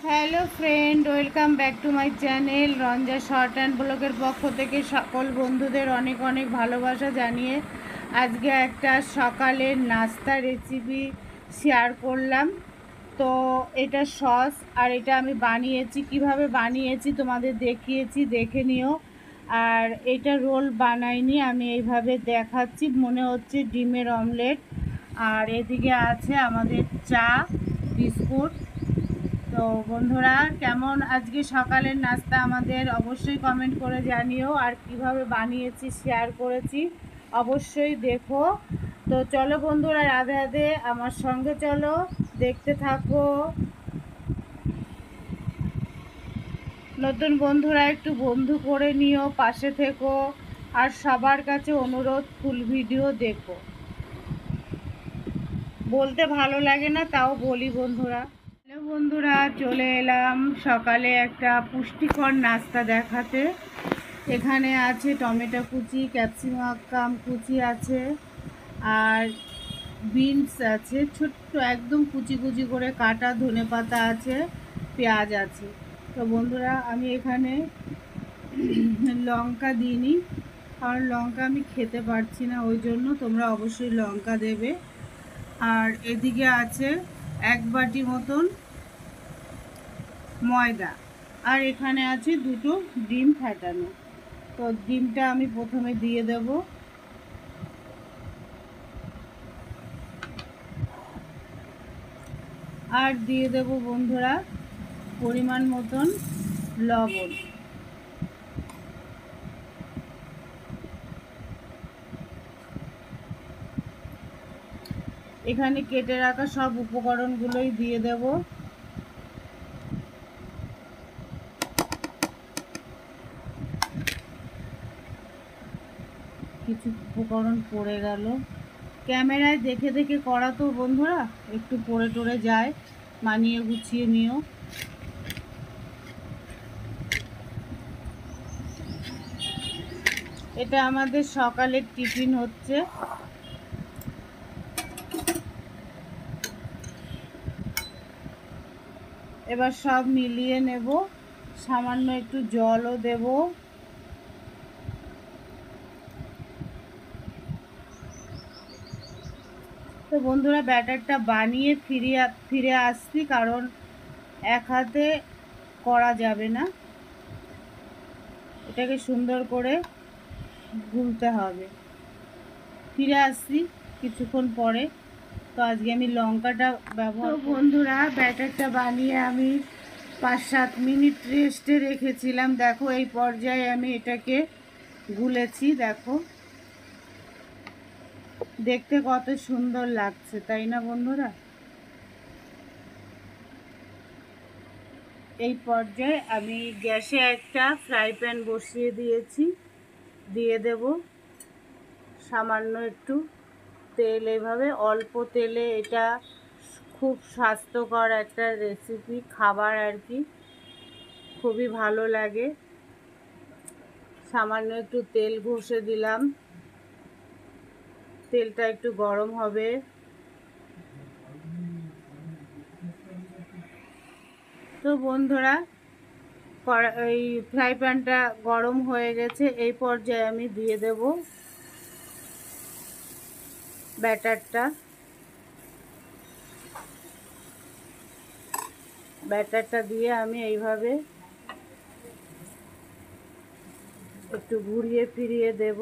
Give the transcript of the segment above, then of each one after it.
Hello friend, welcome back to my channel. Ranja short and ব্লগের পক্ষ থেকে সকল বন্ধুদের অনেক অনেক ভালোবাসা জানিয়ে আজকে একটা সকালের নাস্তা রেসিপি শেয়ার করলাম। তো এটা সস, আর এটা আমি বানিয়েছি, কিভাবে বানিয়েছি তোমাদের দেখিয়েছি, দেখে নিও। আর এটা রোল বানাইনি, আমি এইভাবে দেখাচ্ছি, মনে হচ্ছে ডিমের অমলেট। আর এদিকে আছে আমাদের চা, বিস্কুট। তো বন্ধুরা, কেমন আজকে সকালের নাস্তা আমাদের অবশ্যই কমেন্ট করে জানিও, আর কিভাবে বানিয়েছি শেয়ার করেছি অবশ্যই দেখো। তো চলো বন্ধুরা, রাধে রাধে, আমার সঙ্গে চলো, দেখতে থাকো। নতুন বন্ধুরা একটু বন্ধু করে নিও, পাশে থেকো। আর সবার কাছে অনুরোধ, ফুল ভিডিও দেখো। বলতে ভালো লাগে না, তাও বলি বন্ধুরা। হ্যালো বন্ধুরা, চলে এলাম সকালে একটা পুষ্টিকর নাস্তা দেখাতে। এখানে আছে টমেটো কুচি, ক্যাপসিকাম কুচি আছে, আর বিনস আছে ছোট্ট একদম কুচি কুচি করে কাটা, ধনেপাতা আছে, পেঁয়াজ আছে। তো বন্ধুরা, আমি এখানে লঙ্কা দিইনি, কারণ লঙ্কা আমি খেতে পারছি না, ওই জন্য তোমরা অবশ্যই লঙ্কা দেবে। আর এদিকে আছে 1 বাটি মতন ময়দা, আর এখানে আছে 2টো ডিম ফাটানো। তো ডিমটা আমি প্রথমে দিয়ে দেব, আর দিয়ে দেব বন্ধুরা পরিমাণ মতন লবণ। এখানে কেটে রাখা সব উপকরণগুলোই দিয়ে দেব। কিছু উপকরণ পড়ে গেল, ক্যামেরায় দেখে দেখে করা তো বন্ধুরা, একটু পড়ে টরে যায়, মানিয়ে গুছিয়ে নিও। এটা আমাদের সকালের টিফিন হচ্ছে। এবার সব মিলিয়ে নেব, সামান্য একটু জলও দেব। তো বন্ধুরা, ব্যাটারটা বানিয়ে ফিরে আসছি, কারণ এক হাতে করা যাবে না, এটাকে সুন্দর করে গুলতে হবে। ফিরে আসছি কিছুক্ষণ পরে। তো আজকে আমি লঙ্কাটা ব্যবহার, বন্ধুরা ব্যাটারটা বানিয়ে আমি 5-7 মিনিট রেস্টে রেখেছিলাম। দেখো এই পর্যায়ে আমি এটাকে গুলেছি, দেখো দেখতে কত সুন্দর লাগছে, তাই না বন্ধুরা? এই পর্যায়ে আমি গ্যাসে একটা ফ্রাই প্যান বসিয়ে দিয়েছি, দিয়ে দেব সামান্য একটু তেল। এইভাবে অল্প তেলে এটা খুব স্বাস্থ্যকর একটা রেসিপি, খাবার আর কি, খুবই ভালো লাগে। সামান্য একটু তেল ঘষে দিলাম, তেলটা একটু গরম হবে। তো বন্ধুরা, এই ফ্রাই প্যানটা গরম হয়ে গেছে, এই পর্যায়ে আমি দিয়ে দেব ব্যাটারটা। ব্যাটারটা দিয়ে আমি এইভাবে একটু ঘুরিয়ে ফিরিয়ে দেব।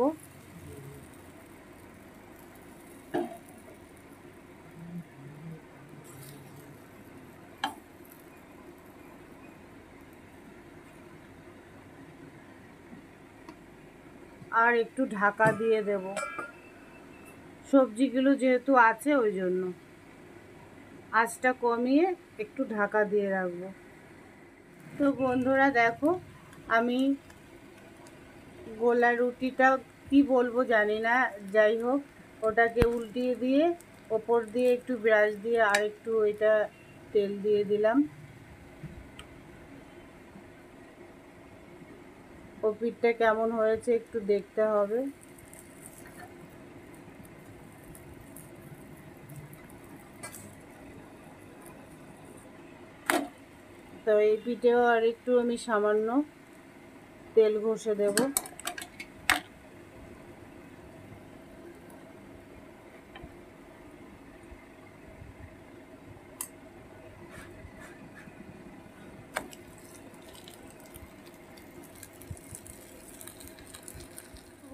আর একটু ঢাকা দিয়ে দেব, সবজিগুলো যেহেতু আছে ওই জন্য আঁচটা কমিয়ে একটু ঢাকা দিয়ে রাখবো। তো বন্ধুরা দেখো, আমি গোলা রুটিটা কি বলবো জানি না, যাই হোক ওটাকে উল্টিয়ে দিয়ে ওপর দিয়ে একটু ব্রাশ দিয়ে আর একটু এটা তেল দিয়ে দিলাম। ও পিঠটা কেমন হয়েছে একটু দেখতে হবে। তো তো এই পিঠেও আর একটু আমি সামান্য তেল ঘষে দেব।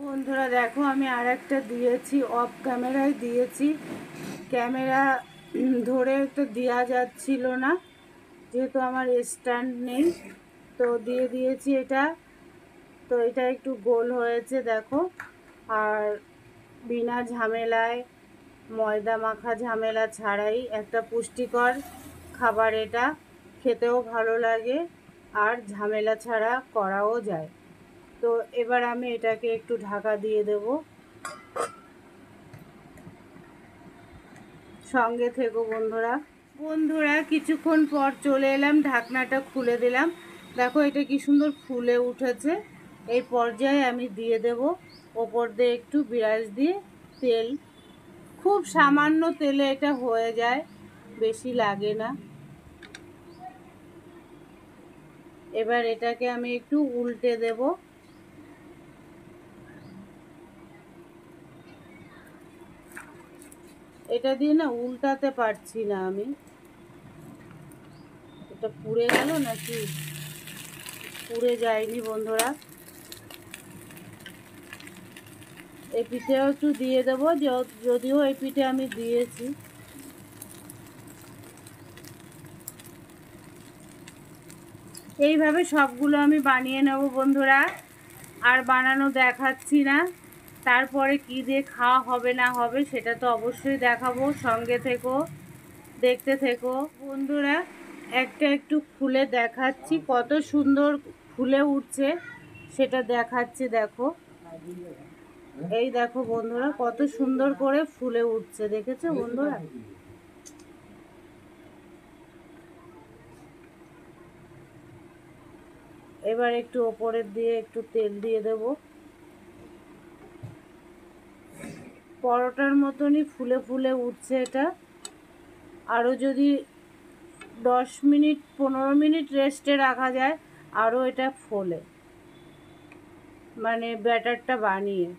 বন্ধুরা দেখো, আমি আর একটা দিয়েছি, অফ ক্যামেরায় দিয়েছি, ক্যামেরা ধরে তো দেওয়া যাচ্ছিল না যেহেতু আমার স্ট্যান্ড নেই, তো দিয়ে দিয়েছি এটা। তো এটা একটু গোল হয়েছে দেখো, আর বিনা ঝামেলায়, ময়দা মাখা ঝামেলা ছাড়াই একটা পুষ্টিকর খাবার। এটা খেতেও ভালো লাগে আর ঝামেলা ছাড়া করাও যায়। তো এবার আমি এটাকে একটু ঢাকা দিয়ে দেব। সঙ্গে থেকো বন্ধুরা কিছুক্ষণ পর চলে এলাম, ঢাকনাটা খুলে দিলাম। দেখো এটা কি সুন্দর ফুলে উঠেছে। এই পর্যায়ে আমি দিয়ে দেব ওপর দিয়ে একটু বিরাজ দিয়ে তেল। খুব সামান্য তেলে এটা হয়ে যায়, বেশি লাগে না। এবার এটাকে আমি একটু উল্টে দেব। এটা দিয়ে না উল্টাতে পারছি না আমি, এটা পুড়ে গেল নাকি? পুড়ে যায়নি বন্ধুরা। এই পিঠেও একটু দিয়ে দেবো, যদিও এই পিঠে আমি দিয়েছি। এইভাবে সবগুলো আমি বানিয়ে নেব বন্ধুরা, আর বানানো দেখাচ্ছি না। তারপরে কি দিয়ে খাওয়া হবে না হবে সেটা তো অবশ্যই দেখাবো, সঙ্গে থেকো, দেখতে থেকো বন্ধুরা। একটা একটু খুলে দেখাচ্ছি, কত সুন্দর ফুলে উঠছে সেটা দেখাচ্ছি। দেখো, এই দেখো বন্ধুরা, কত সুন্দর করে ফুলে উঠছে, দেখেছো বন্ধুরা? এবার একটু ওপরের দিয়ে একটু তেল দিয়ে দেব। পরোটার মতনই ফুলে ফুলে উঠছে এটা। আরও যদি 10 মিনিট 15 মিনিট রেস্টে রাখা যায় আরও এটা ফোলে, মানে ব্যাটারটা বানিয়ে।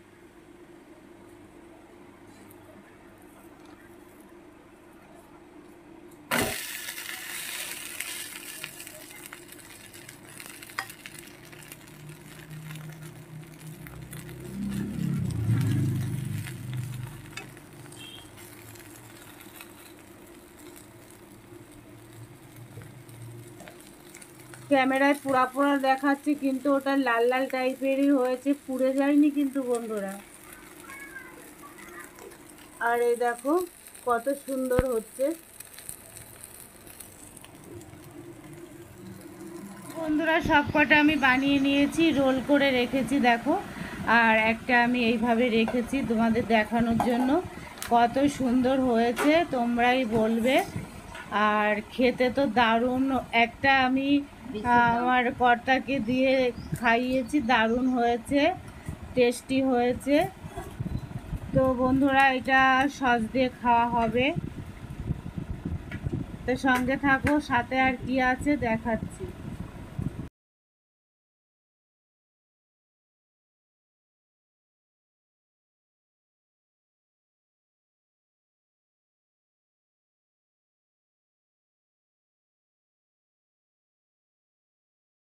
ক্যামেরায় পোড়া পোড়া দেখাচ্ছে, কিন্তু ওটা লাল লাল টাইপেরই হয়েছে, পুড়ে যায়নি কিন্তু বন্ধুরা। আর এই দেখো কত সুন্দর হচ্ছে বন্ধুরা। সব কটা আমি বানিয়ে নিয়েছি, রোল করে রেখেছি দেখো, আর একটা আমি এইভাবে রেখেছি তোমাদের দেখানোর জন্য। কত সুন্দর হয়েছে তোমরাই বলবে। আর খেতে তো দারুণ। একটা আমি আমার কর্তাকে দিয়ে খাইয়েছি, দারুণ হয়েছে, টেস্টি হয়েছে। তো বন্ধুরা এটা সস দিয়ে খাওয়া হবে, তো সঙ্গে থাকো, সাথে আর কি আছে দেখাচ্ছি।